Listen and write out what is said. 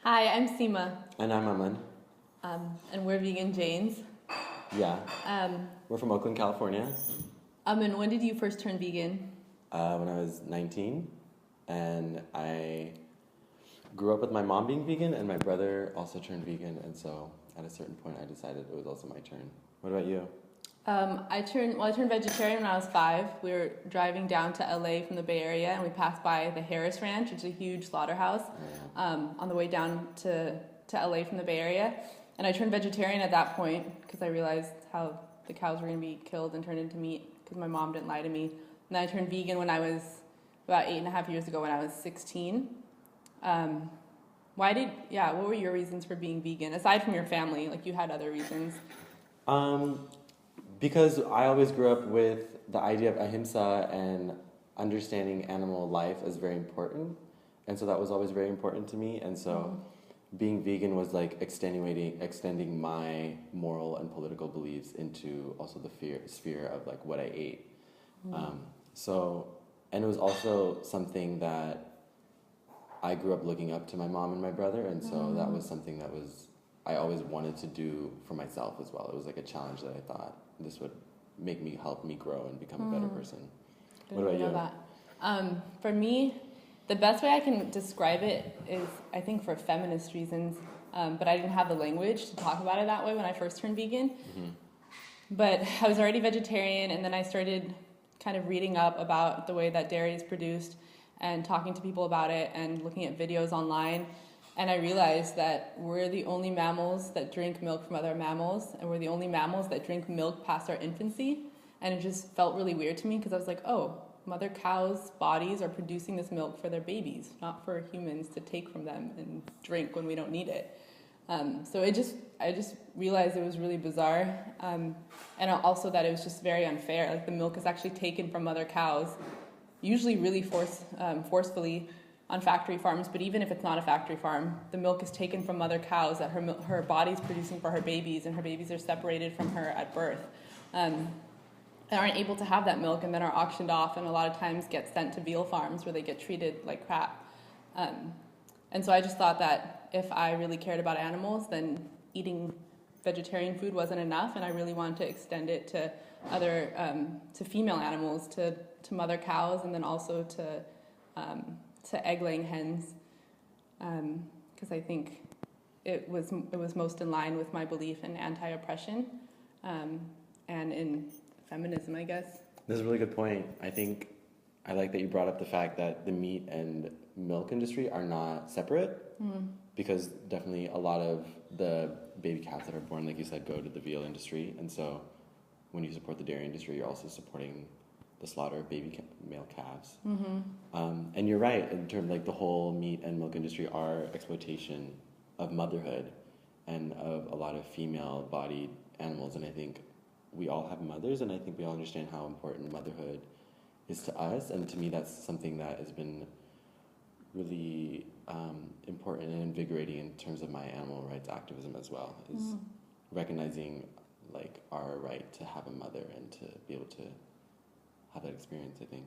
Hi, I'm Seema, And I'm Amman. and we're Vegan Janes. Yeah. Um, We're from Oakland, California. and when did you first turn vegan? When I was 19. And I grew up with my mom being vegan, and my brother also turned vegan. And so at a certain point, I decided it was also my turn. What about you? I turned vegetarian when I was 5. We were driving down to LA from the Bay Area, and we passed by the Harris Ranch, which is a huge slaughterhouse, on the way down to LA from the Bay Area. And I turned vegetarian at that point because I realized how the cows were going to be killed and turned into meat because my mom didn't lie to me. And then I turned vegan when I was about 8.5 years ago when I was 16. What were your reasons for being vegan? Aside from your family, like you had other reasons. Because I always grew up with the idea of ahimsa and understanding animal life as very important. And so that was always very important to me. And so being vegan was like extending my moral and political beliefs into also the sphere of like what I ate. And it was also something that I grew up looking up to my mom and my brother. And so that was something that I always wanted to do for myself as well. It was like a challenge that I thought this would help me grow and become a better person. What about you? For me, the best way I can describe it is, I think, for feminist reasons, but I didn't have the language to talk about it that way when I first turned vegan. But I was already vegetarian, and then I started kind of reading up about the way that dairy is produced and talking to people about it and looking at videos online. And I realized that we're the only mammals that drink milk from other mammals, and we're the only mammals that drink milk past our infancy. And it just felt really weird to me because I was like, oh, mother cows' bodies are producing this milk for their babies, not for humans to take from them and drink when we don't need it. So I just realized it was really bizarre, and also that it was just very unfair. Like the milk is actually taken from mother cows, usually really forcefully on factory farms, but even if it's not a factory farm, the milk is taken from mother cows that her body's producing for her babies, and her babies are separated from her at birth, and aren't able to have that milk, and then are auctioned off, and a lot of times get sent to veal farms where they get treated like crap. And so I just thought that if I really cared about animals, then eating vegetarian food wasn't enough, and I really wanted to extend it to other to female animals, to mother cows, and then also to egg-laying hens, because I think it was most in line with my belief in anti-oppression and in feminism, I guess. That's a really good point. I think I like that you brought up the fact that the meat and milk industry are not separate, because definitely a lot of the baby calves that are born, like you said, go to the veal industry, and so when you support the dairy industry, you're also supporting the slaughter of male calves. And you're right, in terms like the whole meat and milk industry are exploitation of motherhood and of a lot of female-bodied animals. And I think we all have mothers, and I think we all understand how important motherhood is to us. And to me, that's something that has been really important and invigorating in terms of my animal rights activism as well, is recognizing like our right to have a mother and to be able to have that experience, I think.